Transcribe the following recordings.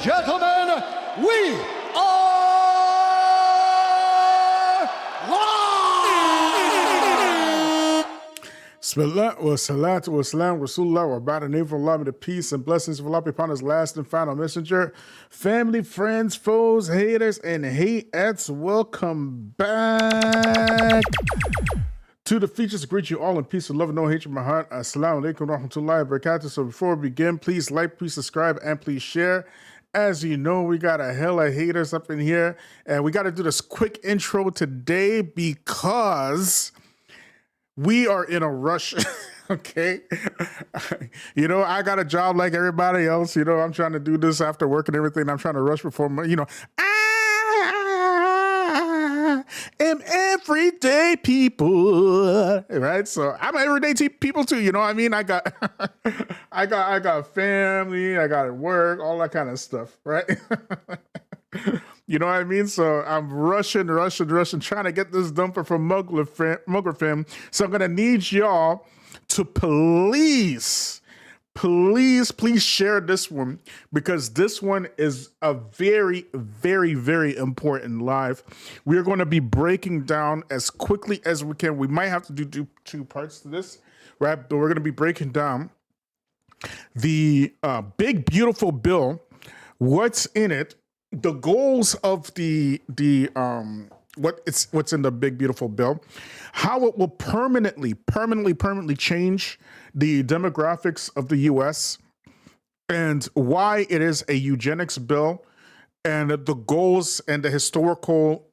gentlemen, we are live! Bismillah wa salatu wa salam Rasulullah wa ba'da name of Allah, may the peace and blessings of Allah be upon his last and final messenger. Family, friends, foes, haters, and hateettes, welcome back to the Feachaz. Greet you all in peace and love and no hatred in my heart. Assalamu alaikum wa rahmatullahi wa barakatuh. So before we begin, please like, please subscribe, and please share. As you know, we got a hella haters up in here, and we got to do this quick intro today because we are in a rush. Okay. You know, I got a job like everybody else. You know, I'm trying to do this after work and everything. I'm trying to rush before, am everyday people, right? So I'm everyday people too. You know what I mean? I got, I got family, I got work, all that kind of stuff, right? You know what I mean? So I'm rushing, trying to get this dumper from Mugrafim. So I'm gonna need y'all to please share this one, because this one is a very, very, very important live. We're going to be breaking down as quickly as we can. We might have to do two parts to this, right? But we're going to be breaking down the big, beautiful bill, what's in it, the goals of what's in the big, beautiful bill, how it will permanently change the demographics of the U.S., and why it is a eugenics bill, and the goals and the historical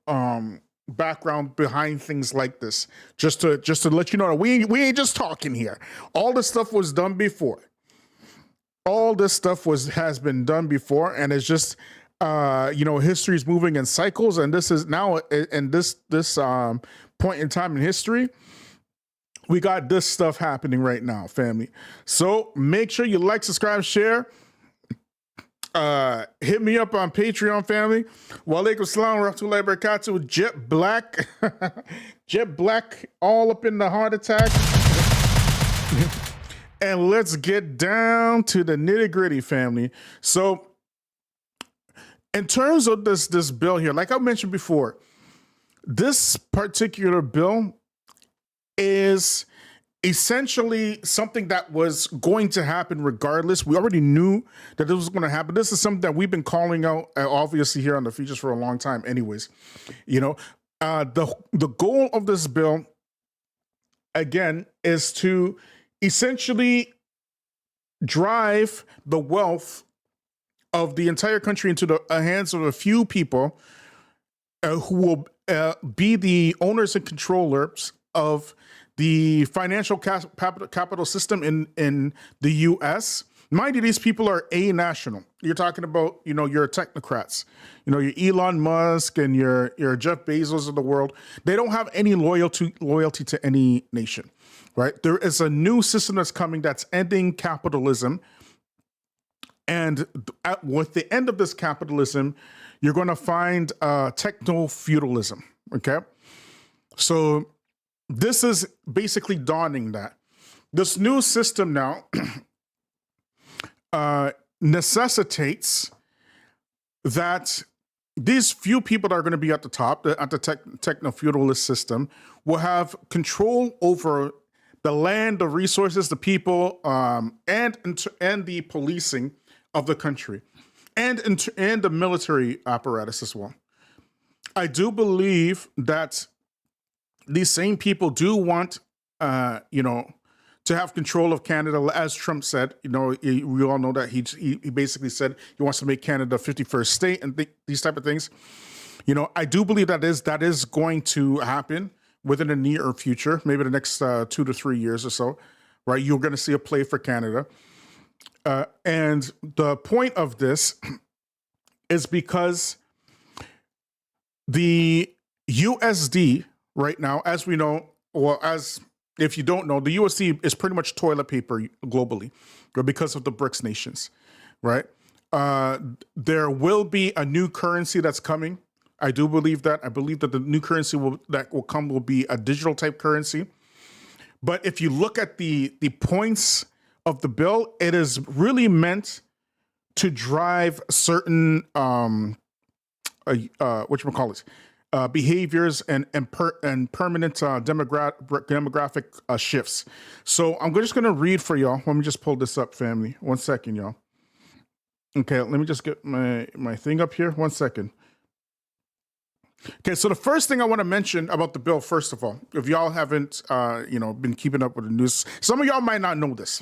background behind things like this. Just to let you know that we ain't just talking here. All this stuff was done before. All this stuff has been done before, and it's just history is moving in cycles, and this is now in this point in time in history. We got this stuff happening right now, family. So make sure you like, subscribe, share. Hit me up on Patreon, family. Wa alaikum salam wa rahmatullahi wa barakatuh. Jet Black. Jet Black all up in the heart attack. And let's get down to the nitty gritty, family. So in terms of this bill here, like I mentioned before, this particular bill is essentially something that was going to happen regardless. We already knew that this was going to happen. This is something that we've been calling out, obviously, here on the Feachaz for a long time anyways. You know, the goal of this bill, again, is to essentially drive the wealth of the entire country into the hands of a few people who will be the owners and controllers of the financial capital system in the U.S. Mind you, these people are a-national. You're talking about, your technocrats, your Elon Musk and your Jeff Bezos of the world. They don't have any loyalty to any nation, right? There is a new system that's coming that's ending capitalism. And with the end of this capitalism, you're going to find techno-feudalism, okay? So this is basically dawning that. This new system now necessitates that these few people that are going to be at the top, at the techno-feudalist system, will have control over the land, the resources, the people, and the policing of the country, and the military apparatus as well. I do believe that these same people do want, to have control of Canada, as Trump said. We all know that he basically said he wants to make Canada 51st state and these type of things. I do believe that is going to happen within the near future, maybe the next 2 to 3 years or so, right? You're going to see a play for Canada. And the point of this is because the USD right now, as we know, or as if you don't know, the USD is pretty much toilet paper globally because of the BRICS nations, right? There will be a new currency that's coming. I do believe that. I believe that the new currency that will come will be a digital type currency. But if you look at the points of the bill, it is really meant to drive certain whatchamacallit, behaviors and permanent demographic shifts. So I'm just going to read for y'all. Let me just pull this up, family. 1 second, y'all. Okay, let me just get my thing up here. 1 second. Okay, so the first thing I want to mention about the bill, first of all, if y'all haven't, been keeping up with the news, some of y'all might not know this.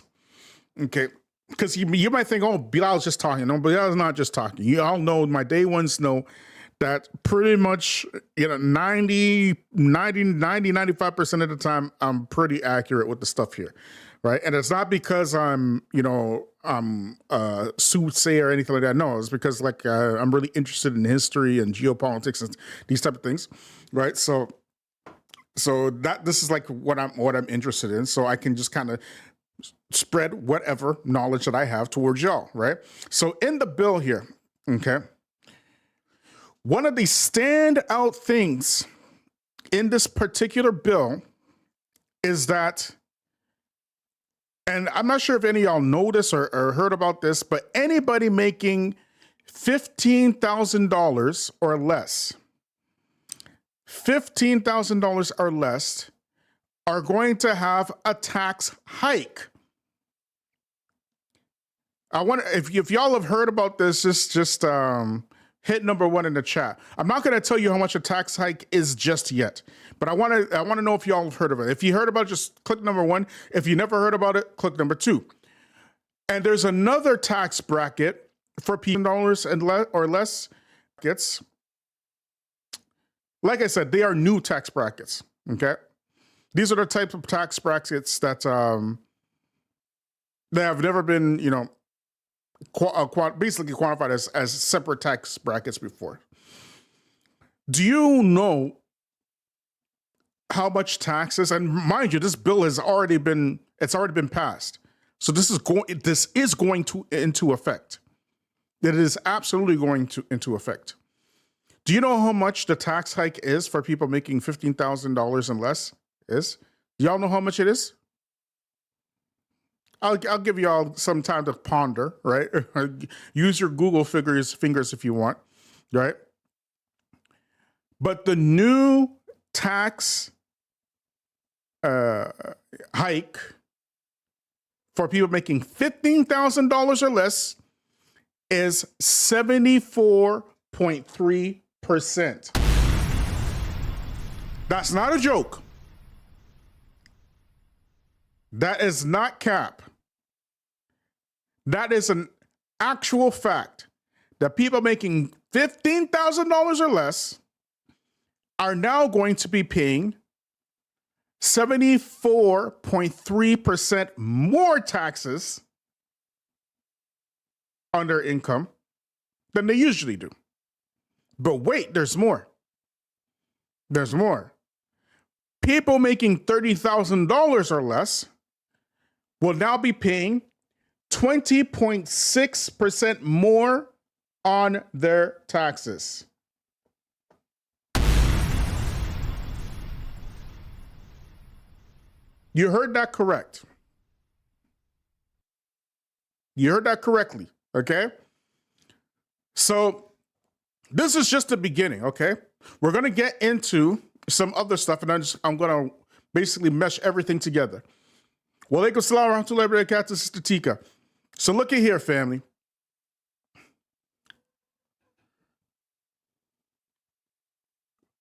Okay, because you might think, oh, Bilal's just talking. No, Bilal's not just talking. You all know, my day ones know that pretty much, 95% of the time, I'm pretty accurate with the stuff here, right? And it's not because I'm a soothsayer or anything like that. No, it's because I'm really interested in history and geopolitics and these type of things, right? So this is like what I'm interested in. So I can just kind of spread whatever knowledge that I have towards y'all, right? So in the bill here, okay, one of the standout things in this particular bill is that, and I'm not sure if any of y'all know this or heard about this, but anybody making $15,000 or less, $15,000 or less are going to have a tax hike. I wonder if y'all have heard about this, just hit number 1 in the chat. I'm not going to tell you how much a tax hike is just yet, but I want to know if y'all have heard of it. If you heard about it, just click number 1. If you never heard about it, click number 2. And there's another tax bracket for $15 and or less. Like I said, they are new tax brackets. Okay, these are the types of tax brackets that they have never been, basically quantified as separate tax brackets before. Do you know how much taxes? And mind you, this bill has already been passed. So this is going into effect. It is absolutely going into effect. Do you know how much the tax hike is for people making $15,000 and less is? Do y'all know how much it is? I'll give y'all some time to ponder, right? Use your Google fingers if you want, right? But the new tax hike for people making $15,000 or less is 74.3%. That's not a joke. That is not cap. That is an actual fact that people making $15,000 or less are now going to be paying 74.3% more taxes on their income than they usually do. But wait, there's more. There's more. People making $30,000 or less will now be paying 20.6% more on their taxes. You heard that correct. You heard that correctly, okay? So this is just the beginning, okay? We're going to get into some other stuff, and I'm going to basically mesh everything together. Walaikum salam wa rahmatullahi wa barakatuh. This is Tikica. So look at here, family.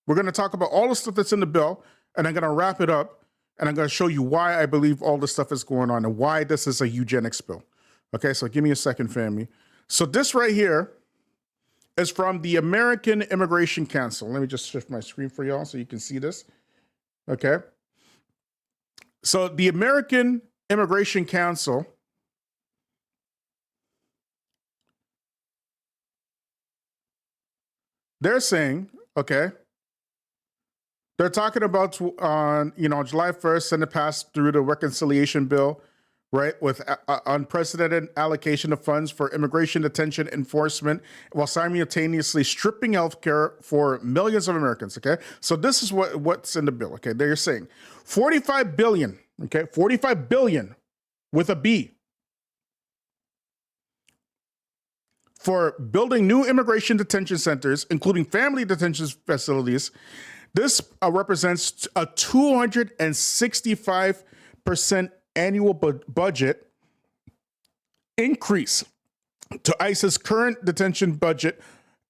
We're going to talk about all the stuff that's in the bill, and I'm going to wrap it up, and I'm going to show you why I believe all this stuff is going on and why this is a eugenics bill. Okay, so give me a second, family. So this right here is from the American Immigration Council. Let me just shift my screen for y'all so you can see this. Okay. So the American Immigration Council they're saying, okay, they're talking about on July 1st, Senate passed through the Reconciliation Bill, right, with unprecedented allocation of funds for immigration detention enforcement while simultaneously stripping healthcare for millions of Americans, okay? So this is what's in the bill, okay? They're saying 45 billion, okay? 45 billion with a B for building new immigration detention centers, including family detention facilities. This represents a 265% annual budget increase to ICE's current detention budget,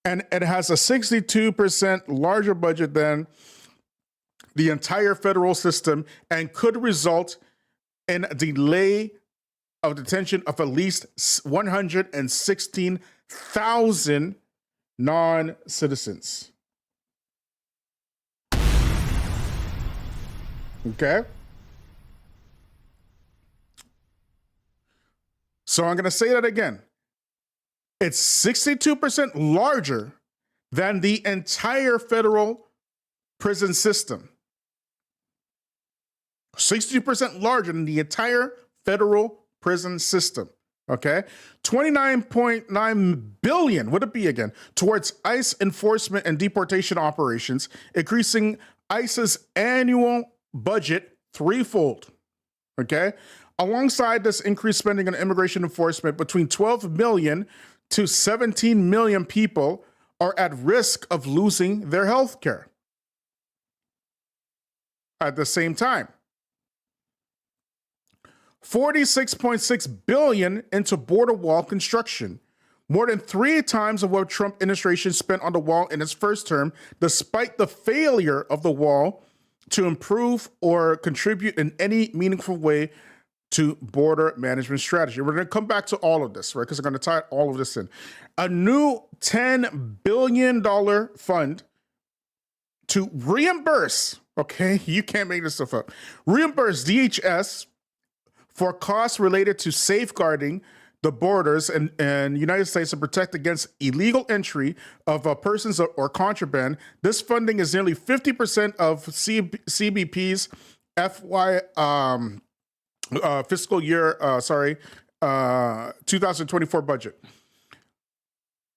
and it has a 62% larger budget than the entire federal system and could result in a delay of detention of at least 116,000 non-citizens. Okay? So I'm going to say that again. It's 62% larger than the entire federal prison system. 62% larger than the entire federal prison system. Okay? 29.9 billion, would it be again, towards ICE enforcement and deportation operations, increasing ICE's annual budget threefold. Okay? Alongside this increased spending on immigration enforcement, between 12 million to 17 million people are at risk of losing their health care. At the same time, 46.6 billion into border wall construction, more than 3 times of what Trump administration spent on the wall in its first term, despite the failure of the wall to improve or contribute in any meaningful way to border management strategy. We're going to come back to all of this, right? Because we're going to tie all of this in. A new $10 billion fund to reimburse, okay, you can't make this stuff up, reimburse DHS for costs related to safeguarding the borders and United States to protect against illegal entry of persons or contraband. This funding is nearly 50% of CBP's FY fiscal year, 2024 budget.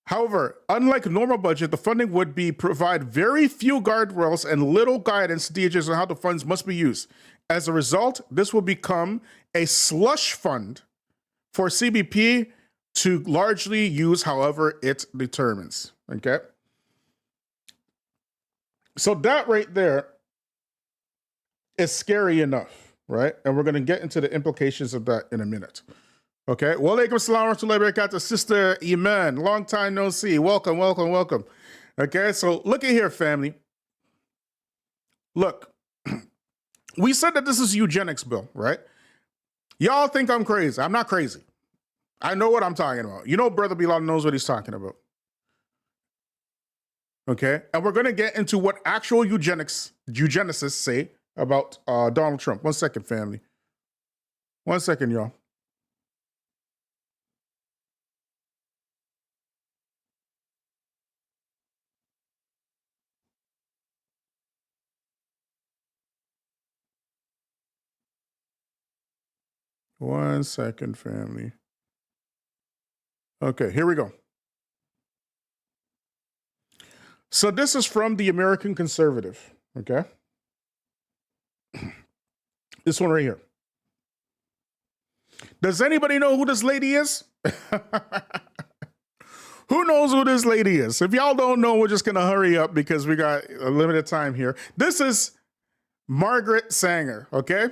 However, unlike a normal budget, the funding would provide very few guardrails and little guidance to DHS on how the funds must be used. As a result, this will become a slush fund for CBP to largely use however it determines, okay? So that right there is scary enough, right? And we're gonna get into the implications of that in a minute. Okay, Walaikum salam wa rahmatullahi wa barakatuh, Sister Iman, long time no see. Welcome, welcome, welcome. Okay, so look at here, family. Look, we said that this is Eugenics Bill, right? Y'all think I'm crazy. I'm not crazy. I know what I'm talking about. You know Brother Bilal knows what he's talking about. Okay, and we're gonna get into what actual eugenicists say about Donald Trump. 1 second, family. 1 second, y'all. One second, family. Okay, here we go. So this is from the American Conservative, okay? This one right here. Does anybody know who this lady is? Who knows who this lady is? If y'all don't know, we're just gonna hurry up because we got a limited time here. This is Margaret Sanger, okay?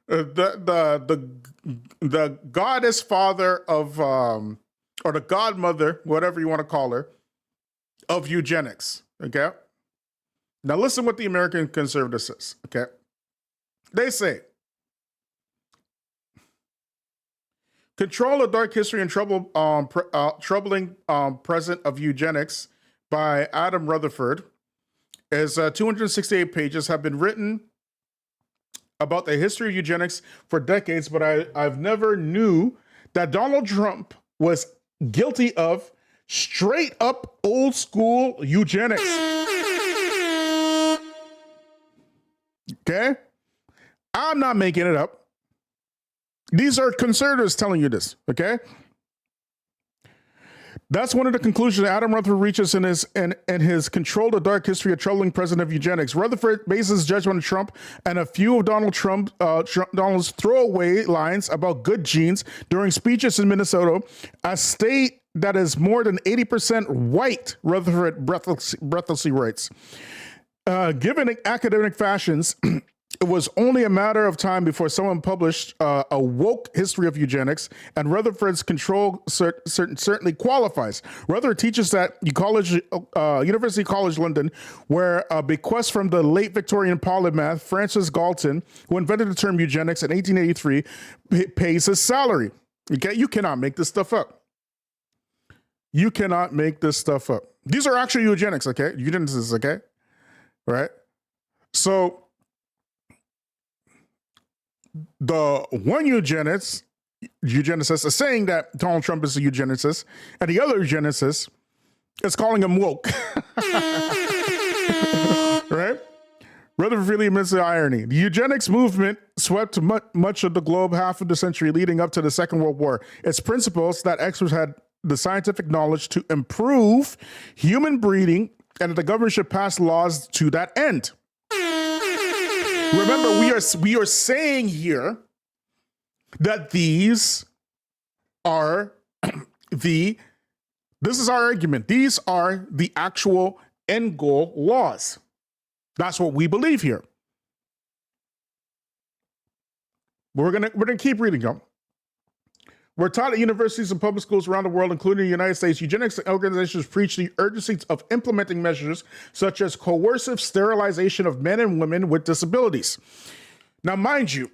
The goddess father of, or the godmother, whatever you want to call her, of eugenics, okay? Now listen what the American Conservative says, okay? They say, Control a Dark History and Troubling Present of Eugenics by Adam Rutherford is 268 pages, have been written about the history of eugenics for decades, but I've never knew that Donald Trump was guilty of straight up old school eugenics. Okay? I'm not making it up. These are conservatives telling you this, okay? That's one of the conclusions Adam Rutherford reaches in his Control the Dark History of Troubling President of Eugenics. Rutherford bases his judgment on Trump and a few of Donald's throwaway lines about good genes during speeches in Minnesota, a state that is more than 80% white, Rutherford breathlessly writes. Given academic fashions, it was only a matter of time before someone published a woke history of eugenics, and Rutherford's control certainly qualifies. Rutherford teaches that University College London, where a bequest from the late Victorian polymath Francis Galton, who invented the term eugenics in 1883, pays his salary. Okay, you cannot make this stuff up. You cannot make this stuff up. These are actually eugenics, okay? Eugenicists, okay? Right? So the one eugenicist is saying that Donald Trump is a eugenicist, and the other eugenicist is calling him woke. Right? Rutherford really admits the irony. The eugenics movement swept much of the globe half of the century leading up to the Second World War. Its principles that experts had the scientific knowledge to improve human breeding, and that the government should pass laws to that end. Remember, we are saying here that these are this is our argument. These are the actual end goal laws. That's what we believe here. But we're gonna keep reading, y'all. We're taught at universities and public schools around the world, including the United States, eugenics organizations preach the urgency of implementing measures such as coercive sterilization of men and women with disabilities. Now, mind you,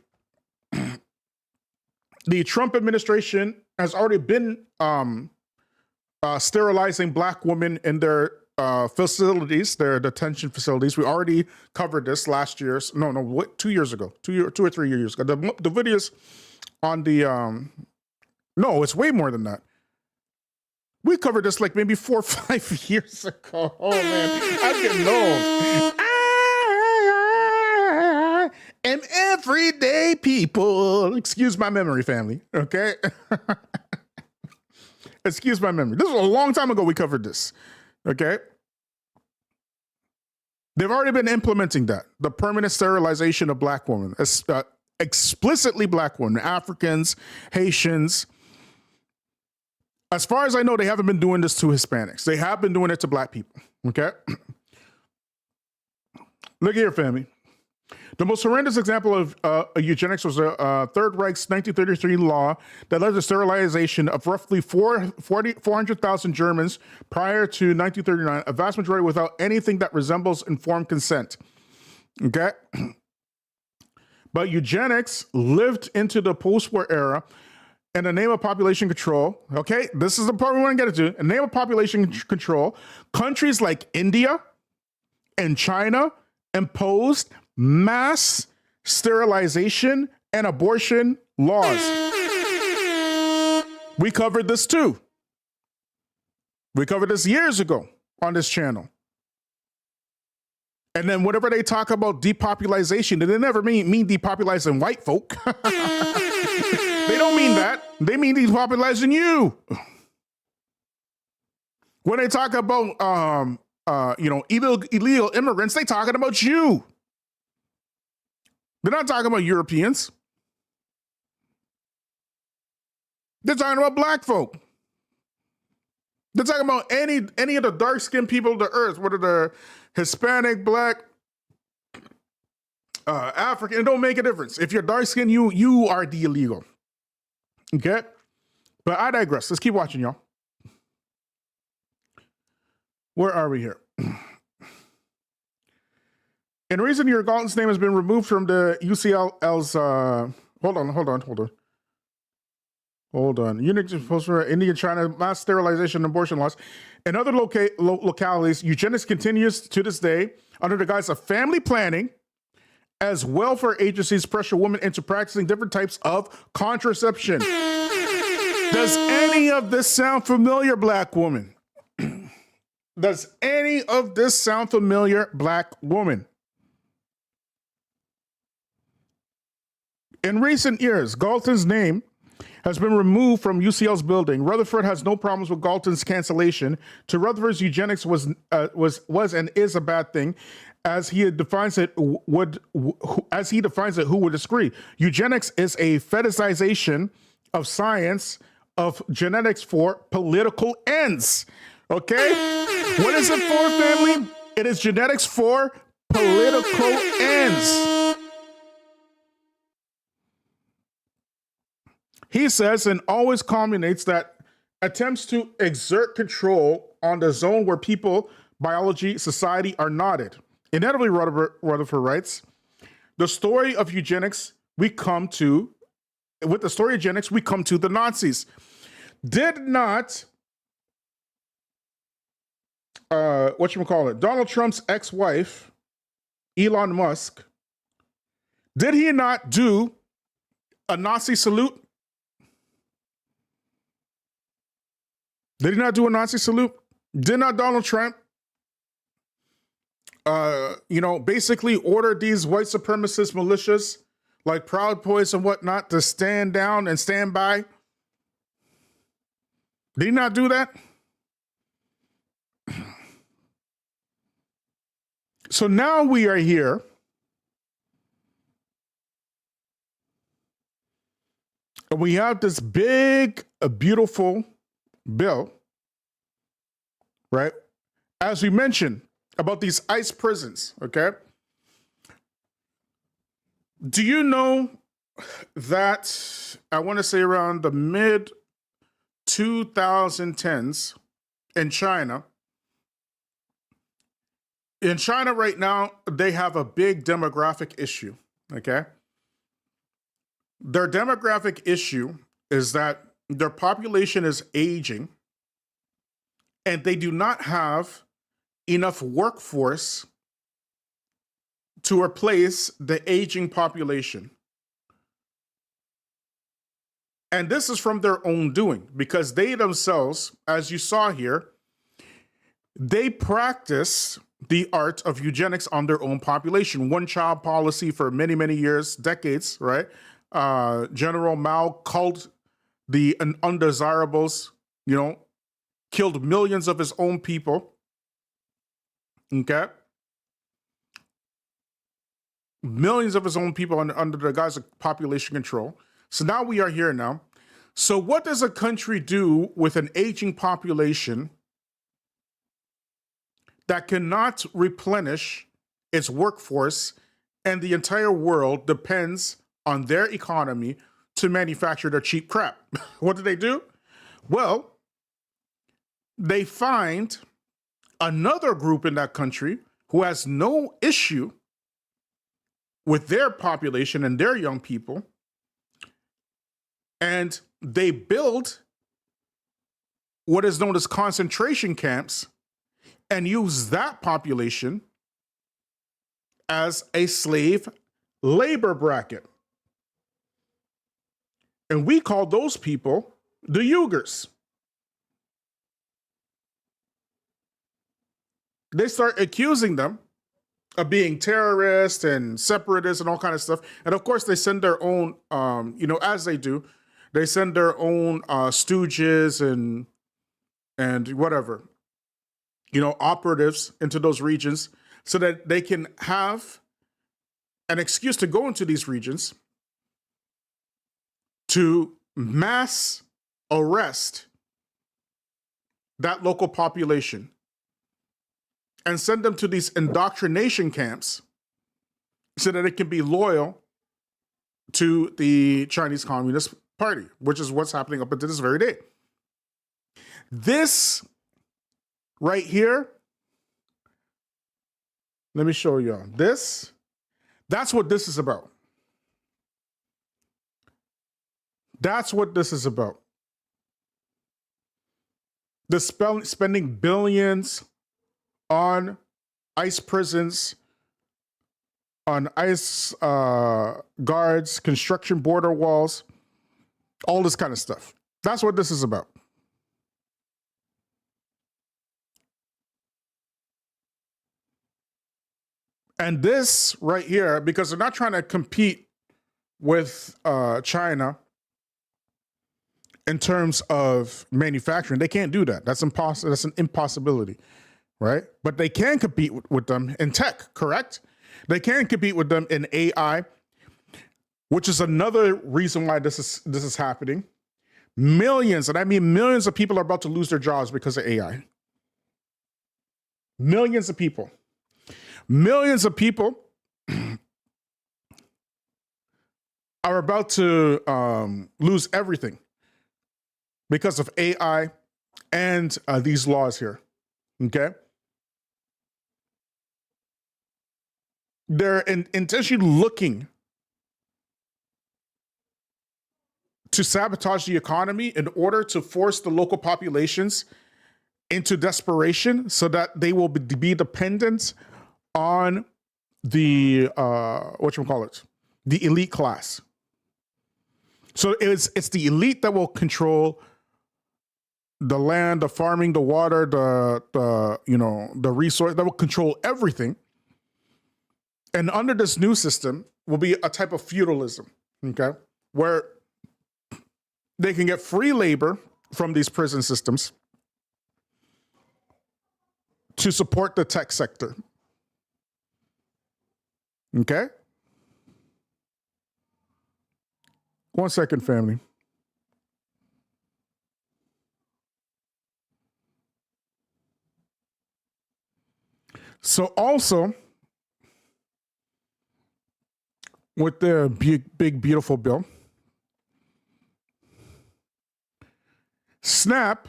the Trump administration has already been sterilizing Black women in their facilities, their detention facilities. We already covered this last year. 2 years ago, 2 or 3 years ago. The videos on the no, it's way more than that. We covered this like maybe 4 or 5 years ago. Oh man, I'm getting old. I am everyday people. Excuse my memory, family. Okay. Excuse my memory. This was a long time ago we covered this. Okay. They've already been implementing that. The permanent sterilization of Black women, explicitly Black women, Africans, Haitians. As far as I know, they haven't been doing this to Hispanics. They have been doing it to Black people, okay? Look here, family. The most horrendous example of eugenics was the Third Reich's 1933 law that led to sterilization of roughly 400,000 Germans prior to 1939, a vast majority without anything that resembles informed consent, okay? But eugenics lived into the post-war era in the name of population control, okay? This is the part we want to get into. In the name of population control, countries like India and China imposed mass sterilization and abortion laws. We covered this too. We covered this years ago on this channel. And then whenever they talk about depopulation, they never mean depopulizing white folk. They don't mean that. They mean depopulizing you. When they talk about illegal immigrants, they talking about you. They're not talking about Europeans. They're talking about Black folk. They're talking about any of the dark-skinned people of the earth, whether they're Hispanic, Black, African. It don't make a difference. If you're dark-skinned, you are the illegal. Okay? But I digress. Let's keep watching, y'all. Where are we here? In recent years, Galton's name has been removed from the UCL's, hold on. Eugenics proposed for India, China, mass sterilization and abortion laws. In other localities, eugenics continues to this day under the guise of family planning, as welfare agencies pressure women into practicing different types of contraception. Does any of this sound familiar, Black woman? Does any of this sound familiar, Black woman? In recent years, Galton's name has been removed from UCL's building. Rutherford has no problems with Galton's cancellation. To Rutherford's, eugenics was and is a bad thing, as he defines it. Who would disagree? Eugenics is a fetishization of science, of genetics for political ends. Okay, what is it for, family? It is genetics for political ends. He says, and always culminates that attempts to exert control on the zone where people, biology, society are knotted. Inevitably, Rutherford writes, with the story of eugenics, we come to the Nazis. Did not, Donald Trump's ex-wife, Elon Musk, did he not do a Nazi salute? Did he not do a Nazi salute? Did not Donald Trump, basically order these white supremacist militias like Proud Boys and whatnot to stand down and stand by? Did he not do that? So now we are here. And we have this big, beautiful bill, right? As we mentioned about these ICE prisons, okay? Do you know that I want to say around the mid 2010s in China right now, they have a big demographic issue, okay? Their demographic issue is that their population is aging and they do not have enough workforce to replace the aging population. And this is from their own doing, because they themselves, as you saw here, they practice the art of eugenics on their own population. One-child policy for many, many years, decades, right? General Mao culled the undesirables, killed millions of his own people, okay? Millions of his own people under the guise of population control. So now we are here now. So what does a country do with an aging population that cannot replenish its workforce, and the entire world depends on their economy to manufacture their cheap crap? What do? Well, they find another group in that country who has no issue with their population and their young people, and they build what is known as concentration camps and use that population as a slave labor bracket. And we call those people the Uyghurs. They start accusing them of being terrorists and separatists and all kind of stuff. And of course, they send their own, as they do, they send their own stooges and whatever, operatives into those regions so that they can have an excuse to go into these regions to mass arrest that local population and send them to these indoctrination camps so that it can be loyal to the Chinese Communist Party, which is what's happening up until this very day. This right here, let me show you this. That's what this is about. That's what this is about. The spending billions on ICE prisons, on ICE guards, construction border walls, all this kind of stuff. That's what this is about. And this right here, because they're not trying to compete with China in terms of manufacturing. They can't do that. That's impossible. That's an impossibility, right? But they can compete with them in tech, correct? They can compete with them in AI, which is another reason why this is happening. Millions, and I mean millions of people are about to lose their jobs because of AI. Millions of people. Millions of people are about to lose everything because of AI and these laws here, okay? They're intentionally looking to sabotage the economy in order to force the local populations into desperation so that they will be dependent on the, the elite class. So it's the elite that will control the land, the farming, the water, the resource, that will control everything. And under this new system will be a type of feudalism, okay? Where they can get free labor from these prison systems to support the tech sector, okay? 1 second, family. So also, with the big, beautiful bill, SNAP,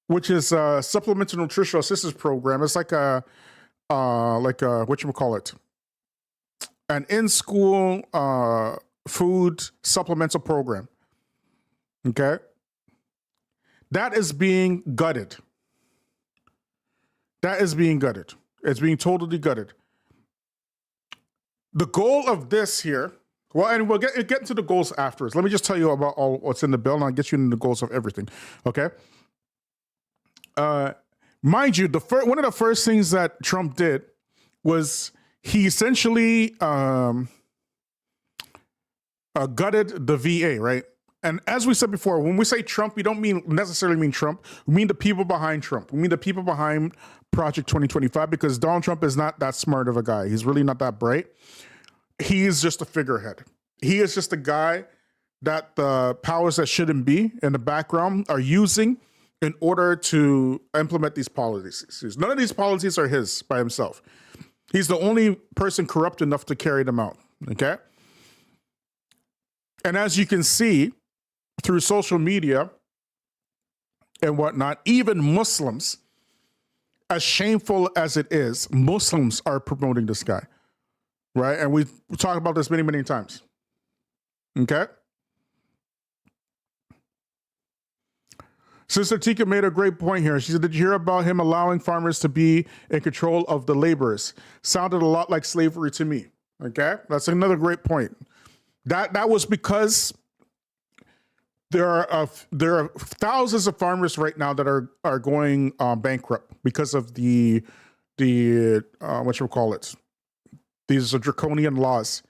which is a supplemental nutritional assistance program, it's like a whatchamacallit, an in-school food supplemental program, okay? That is being gutted. That is being gutted. It's being totally gutted. The goal of this here, well, and we'll get into the goals afterwards. Let me just tell you about all what's in the bill, and I'll get you into the goals of everything, okay? Mind you, one of the first things that Trump did was he essentially gutted the VA, right? And as we said before, when we say Trump, we don't necessarily mean Trump. We mean the people behind Trump. We mean the people behind Project 2025, because Donald Trump is not that smart of a guy. He's really not that bright. He's just a figurehead. He is just a guy that the powers that shouldn't be in the background are using in order to implement these policies. None of these policies are his by himself. He's the only person corrupt enough to carry them out, okay? And as you can see through social media and whatnot, even Muslims, as shameful as it is, Muslims are promoting this guy, right? And we've talked about this many, many times, okay? Sister Tikica made a great point here. She said, did you hear about him allowing farmers to be in control of the laborers? Sounded a lot like slavery to me, okay? That's another great point. That was because there are thousands of farmers right now that are going bankrupt because of the whatchamacallit. These are draconian laws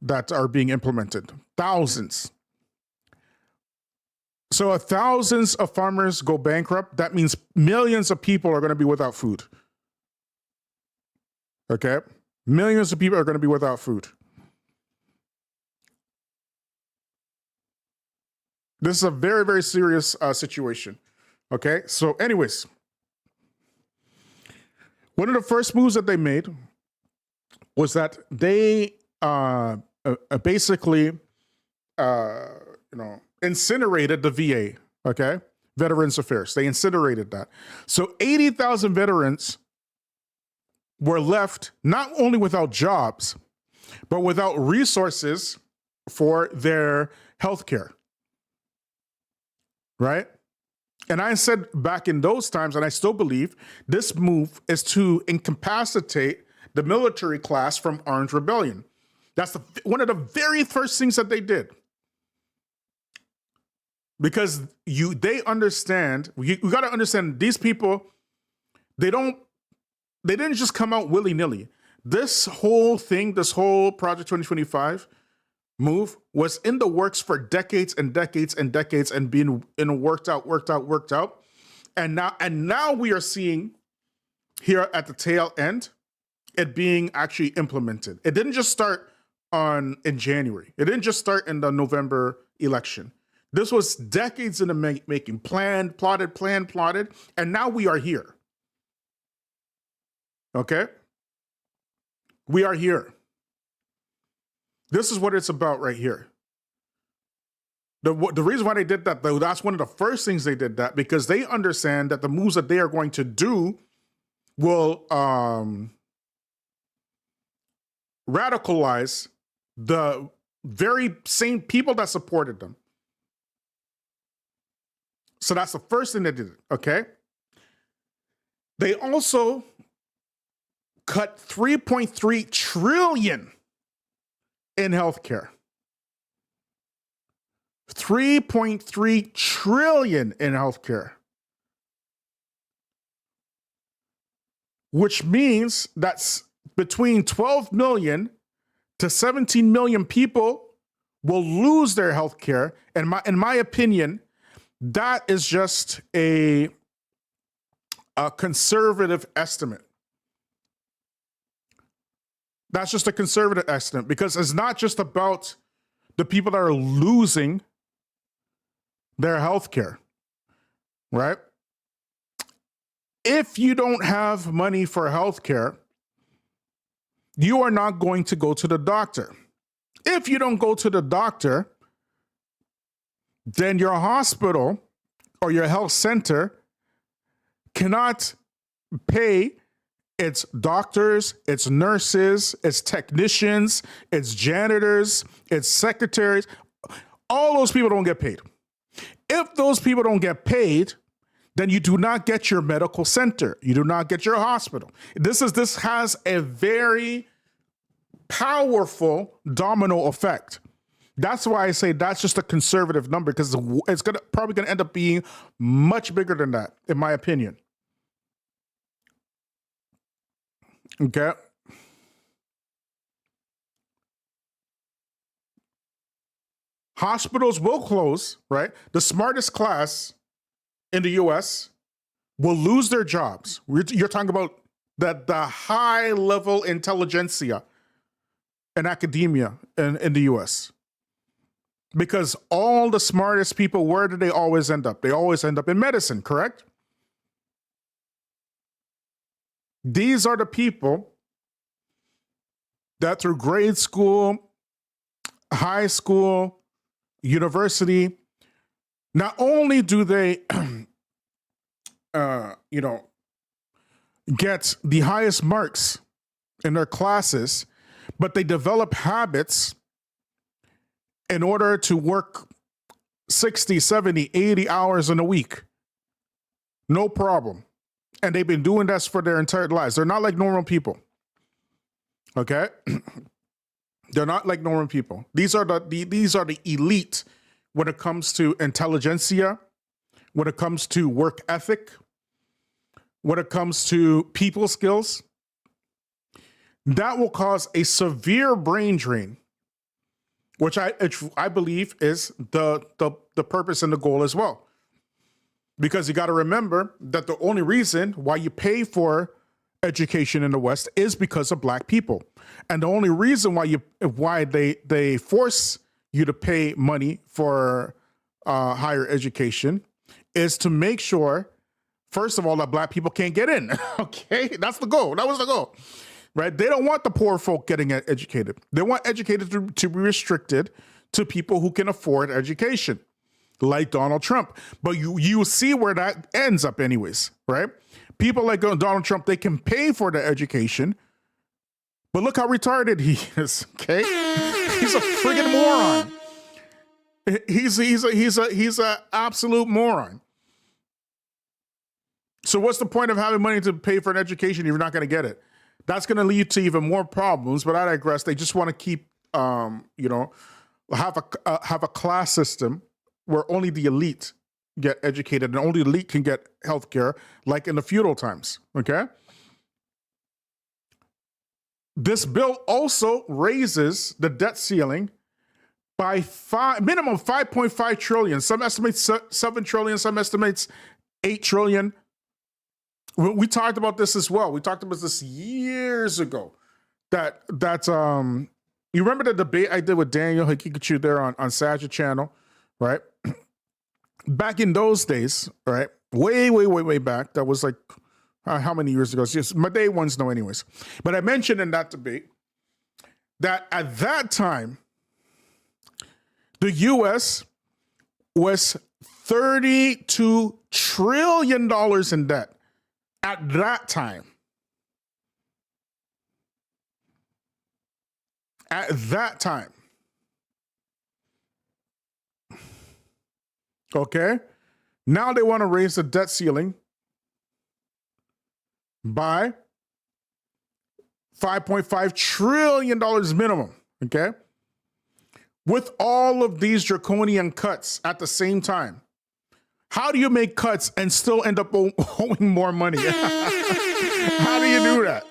that are being implemented. Thousands. So if thousands of farmers go bankrupt, that means millions of people are going to be without food. Okay? Millions of people are going to be without food. This is a very, very serious situation. Okay? So anyways, one of the first moves that they made was that they basically, incinerated the VA, okay? Veterans Affairs. They incinerated that. So 80,000 veterans were left not only without jobs, but without resources for their health care, right? And I said back in those times, and I still believe, this move is to incapacitate the military class from armed rebellion. That's one of the very first things that they did. Because they understand, you got to understand, these people, they didn't just come out willy-nilly. This whole thing, this whole Project 2025 move was in the works for decades and decades and decades and being worked out. And now we are seeing here at the tail end it being actually implemented. It didn't just start in January. It didn't just start in the November election. This was decades in the making, planned, plotted, and now we are here. Okay? We are here. This is what it's about right here. The reason why they did that, though, that's one of the first things they did that, because they understand that the moves that they are going to do will radicalize the very same people that supported them. So that's the first thing they did, okay? They also cut $3.3 trillion in healthcare. $3.3 trillion in healthcare. Which means that's between 12 million to 17 million people will lose their healthcare. And in my opinion, that is just a conservative estimate. That's just a conservative estimate, because it's not just about the people that are losing their health care, right? If you don't have money for health care, you are not going to go to the doctor. If you don't go to the doctor, then your hospital or your health center cannot pay its doctors, its nurses, its technicians, its janitors, its secretaries. All those people don't get paid. If those people don't get paid, then you do not get your medical center. You do not get your hospital. This has a very powerful domino effect. That's why I say that's just a conservative number, because it's probably gonna end up being much bigger than that, in my opinion. Okay. Hospitals will close, right? The smartest class in the US will lose their jobs. You're talking about the high level intelligentsia in academia in the US. Because all the smartest people, where do they always end up? They always end up in medicine, correct? These are the people that through grade school, high school, university, not only do they, get the highest marks in their classes, but they develop habits in order to work 60, 70, 80 hours in a week. No problem. And they've been doing this for their entire lives. They're not like normal people. Okay? They're not like normal people. These are the elite when it comes to intelligentsia, when it comes to work ethic, when it comes to people skills. That will cause a severe brain drain, which I believe is the purpose and the goal as well. Because you got to remember that the only reason why you pay for education in the West is because of Black people. And the only reason why they force you to pay money for higher education is to make sure, first of all, that Black people can't get in. Okay, that's the goal. That was the goal, right? They don't want the poor folk getting educated. They want educated to be restricted to people who can afford education, like Donald Trump. But you see where that ends up anyways, right? People like Donald Trump, they can pay for the education, but look how retarded he is, okay? He's a friggin' moron. He's a absolute moron. So what's the point of having money to pay for an education if you're not going to get it? That's going to lead to even more problems, but I digress. They just want to keep, have a class system where only the elite get educated and only the elite can get healthcare, like in the feudal times, okay? This bill also raises the debt ceiling by minimum 5.5 trillion. Some estimates 7 trillion, some estimates 8 trillion. We talked about this as well. We talked about this years ago. You remember the debate I did with Daniel Tikica there on Sabotage channel, right? Back in those days, right? Way back. That was like how many years ago? Just my day ones know anyways. But I mentioned in that debate that at that time, the US was $32 trillion in debt at that time. At that time. Okay? Now they want to raise the debt ceiling by $5.5 trillion minimum. Okay? With all of these draconian cuts at the same time. How do you make cuts and still end up owing more money? How do you do that?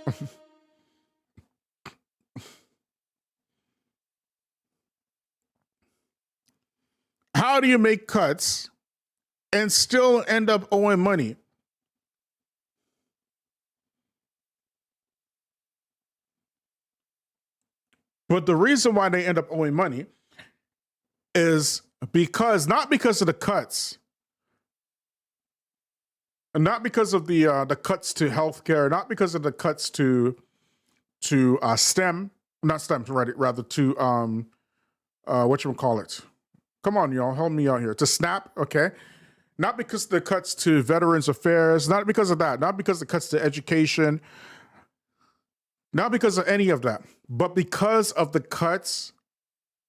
How do you make cuts and still end up owing money? But the reason why they end up owing money is not because of the cuts, and not because of the cuts to healthcare, not because of the cuts to STEM, not STEM, rather to whatchamacallit. Come on, y'all, help me out here. To SNAP, okay? Not because of the cuts to Veterans Affairs, not because of that, not because of the cuts to education, not because of any of that, but because of the cuts,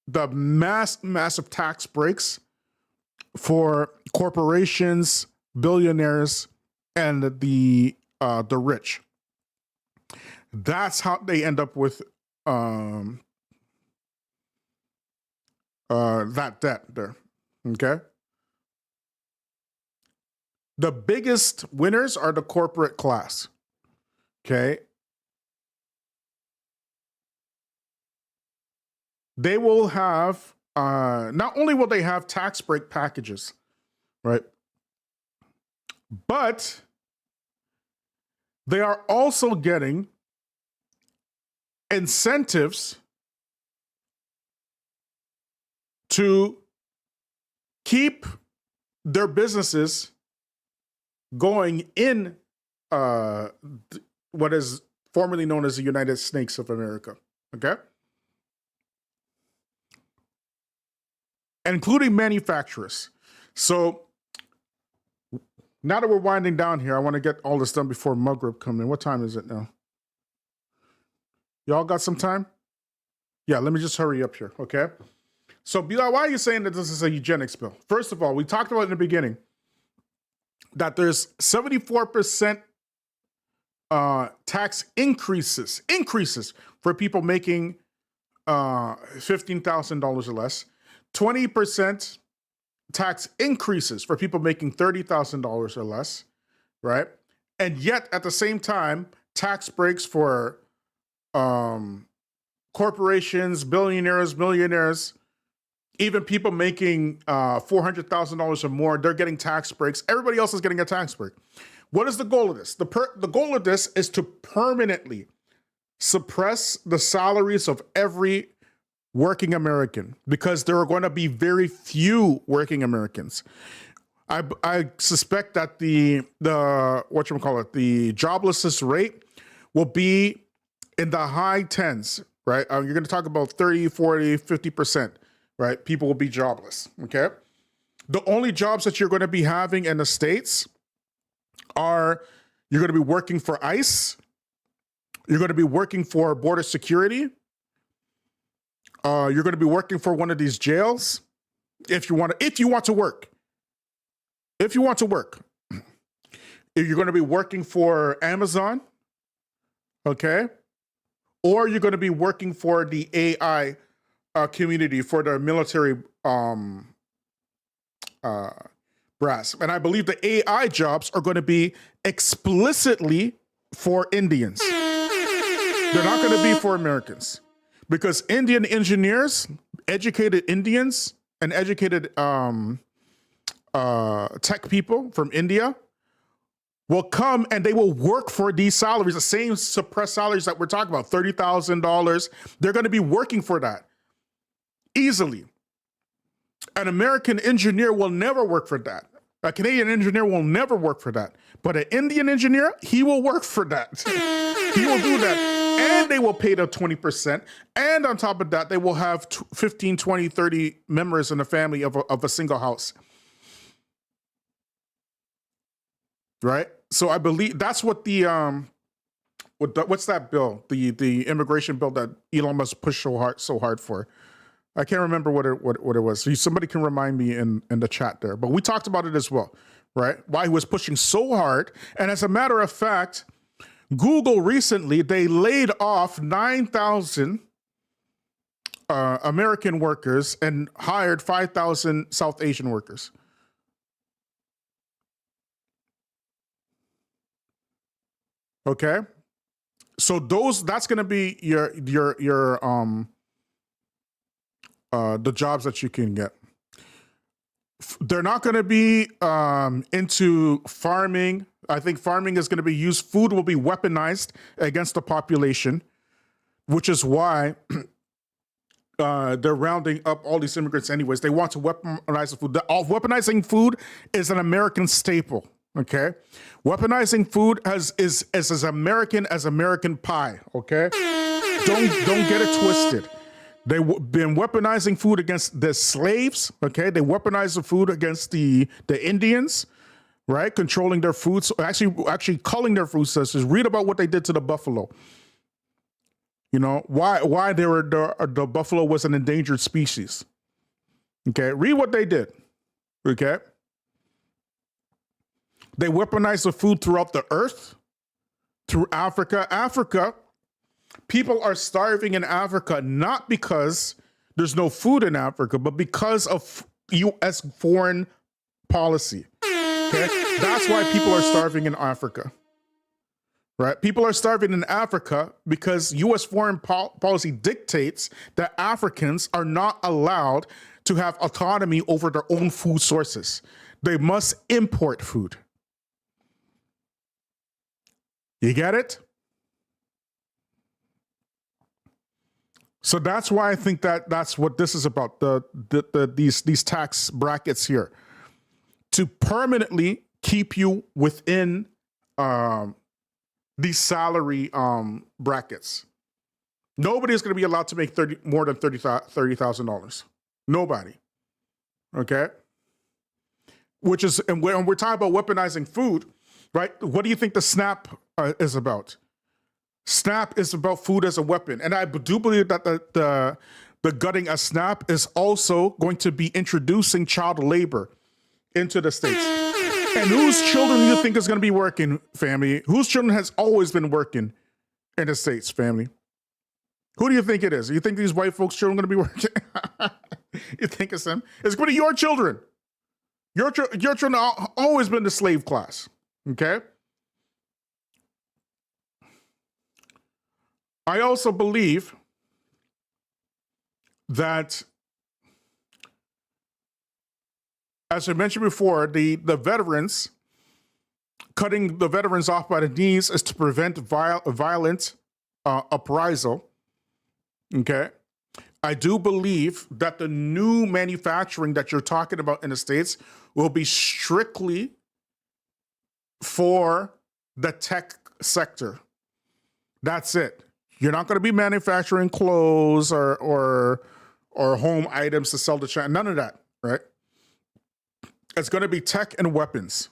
the massive tax breaks for corporations, billionaires, and the rich. That's how they end up with that debt there, okay? The biggest winners are the corporate class, okay? They will have, not only will they have tax break packages, right? But they are also getting incentives to keep their businesses going in what is formerly known as the United States of America, okay? Including manufacturers. So now that we're winding down here, I want to get all this done before Muggrib come in. What time is it now? Y'all got some time? Yeah, let me just hurry up here, okay? So, Bilal, why are you saying that this is a eugenics bill? First of all, we talked about in the beginning that there's 74% tax increases for people making $15,000 or less, 20% tax increases for people making $30,000 or less, right? And yet, at the same time, tax breaks for corporations, billionaires, millionaires, even people making $400,000 or more, they're getting tax breaks. Everybody else is getting a tax break. What is the goal of this? The goal of this is to permanently suppress the salaries of every working American, because there are going to be very few working Americans. I suspect that the joblessness rate will be in the high tens, right? You're going to talk about 30, 40, 50%, right? People will be jobless, okay? The only jobs that you're going to be having in the States are, you're going to be working for ICE, you're going to be working for border security, you're going to be working for one of these jails, if you want to work. If you want to work. If you're going to be working for Amazon, okay? Or you're going to be working for the AI community, for the military brass. And I believe the AI jobs are going to be explicitly for Indians. They're not going to be for Americans. because Indian engineers, educated Indians, and educated tech people from India will come and they will work for these salaries, the same suppressed salaries that we're talking about, $30,000. They're going to be working for that easily. An American engineer will never work for that. A Canadian engineer will never work for that. But an Indian engineer, he will work for that. He will do that. And they will pay the 20%. And on top of that, they will have 15, 20, 30 members in the family of a single house. Right? So I believe that's what what's that bill? The immigration bill that Elon Musk pushed so hard for. I can't remember what it was. So somebody can remind me in the chat there. But we talked about it as well, right? Why he was pushing so hard. And as a matter of fact, Google recently, they laid off 9,000 American workers and hired 5,000 South Asian workers. Okay? So that's going to be your the jobs that you can get. They're not going to be into farming. I think farming is going to be used. Food will be weaponized against the population, which is why they're rounding up all these immigrants anyways. They want to weaponize the food. Weaponizing food is an American staple, okay? Weaponizing food is as American as American pie, okay? Don't get it twisted. They've been weaponizing food against the slaves, okay? They weaponized the food against the Indians, right? Controlling their food, so actually culling their food sources. Read about what they did to the buffalo. You know, why the buffalo was an endangered species. Okay, read what they did, okay? They weaponized the food throughout the earth, through Africa. People are starving in Africa, not because there's no food in Africa, but because of U.S. foreign policy. Okay? That's why people are starving in Africa. Right? People are starving in Africa because U.S. foreign policy dictates that Africans are not allowed to have autonomy over their own food sources. They must import food. You get it? So that's why I think that's what this is about, these tax brackets here, to permanently keep you within these salary brackets. Nobody is going to be allowed to make more than $30,000. Nobody. Okay? Which is, and we're talking about weaponizing food, right? What do you think the SNAP is about? SNAP is about food as a weapon. And I do believe that the gutting a SNAP is also going to be introducing child labor into the States. And whose children do you think is going to be working, family? Whose children has always been working in the States, family? Who do you think it is? You think these white folks' children are going to be working? You think it's them? It's going to be your children. Your children have always been the slave class, okay? I also believe that, as I mentioned before, the veterans, cutting the veterans off by the knees is to prevent violent uprisal, okay? I do believe that the new manufacturing that you're talking about in the States will be strictly for the tech sector. That's it. You're not going to be manufacturing clothes or home items to sell to China. None of that, right? It's going to be tech and weapons.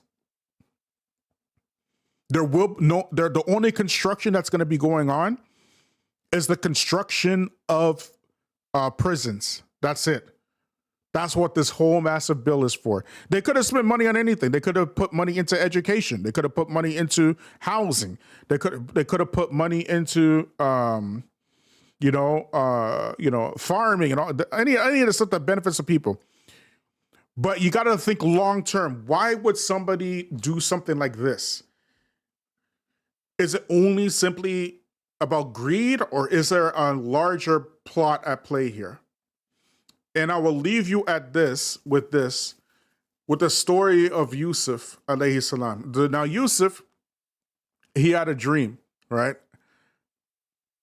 The only construction that's going to be going on is the construction of prisons. That's it. That's what this whole massive bill is for. They could have spent money on anything. They could have put money into education. They could have put money into housing. They could have put money into farming and all any of the stuff that benefits the people. But you got to think long term. Why would somebody do something like this? Is it only simply about greed, or is there a larger plot at play here? And I will leave you at this, with the story of Ysef alayhi salam. Now Ysef, he had a dream, right?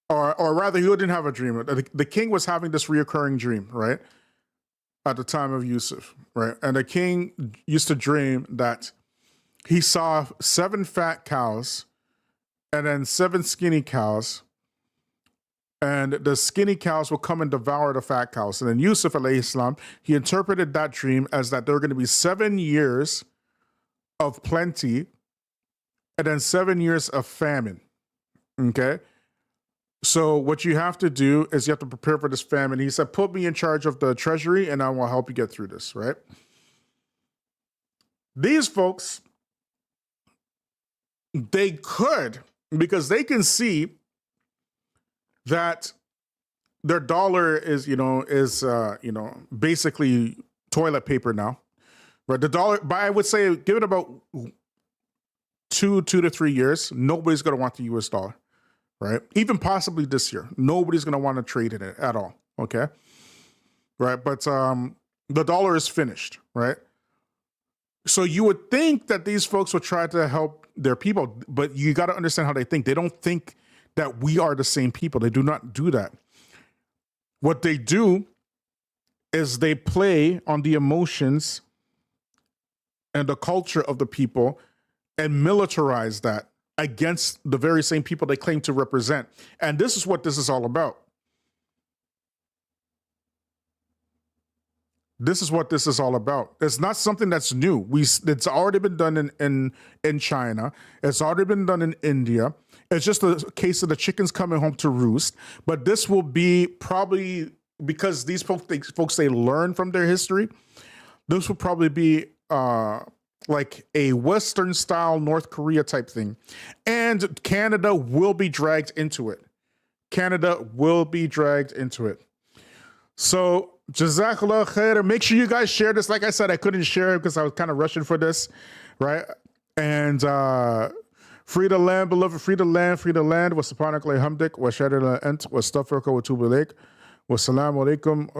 Or rather, he didn't have a dream. The king was having this reoccurring dream, right? At the time of Ysef, right? And the king used to dream that he saw 7 fat cows and then 7 skinny cows, and the skinny cows will come and devour the fat cows. And then Ysef alayhi salam, he interpreted that dream as that there were going to be 7 years of plenty and then 7 years of famine. Okay? So what you have to do is you have to prepare for this famine. He said, put me in charge of the treasury and I will help you get through this, right? These folks, they could, because they can see that their dollar is, basically toilet paper now, right? The dollar, but I would say, give it about 2 to 3 years, nobody's going to want the US dollar, right? Even possibly this year, nobody's going to want to trade in it at all, okay? Right, but the dollar is finished, right? So you would think that these folks would try to help their people, but you got to understand how they think. They don't think that we are the same people. They do not do that. What they do is they play on the emotions and the culture of the people and militarize that against the very same people they claim to represent. And this is what this is all about. This is what this is all about. It's not something that's new. It's already been done in China. It's already been done in India. It's just a case of the chickens coming home to roost. But this will be probably, because these folks, they learn from their history, this will probably be like a Western style North Korea type thing. And Canada will be dragged into it. Canada will be dragged into it. So Jazakallah khair. Make sure you guys share this. Like I said, I couldn't share it because I was kind of rushing for this, right? And free the land, beloved, free the land, free the land. Wa subhanaka la hamdik, wa shadda la ant, wa astaghfiruka wa atubu ilaik. Wa Salaam Alaikum.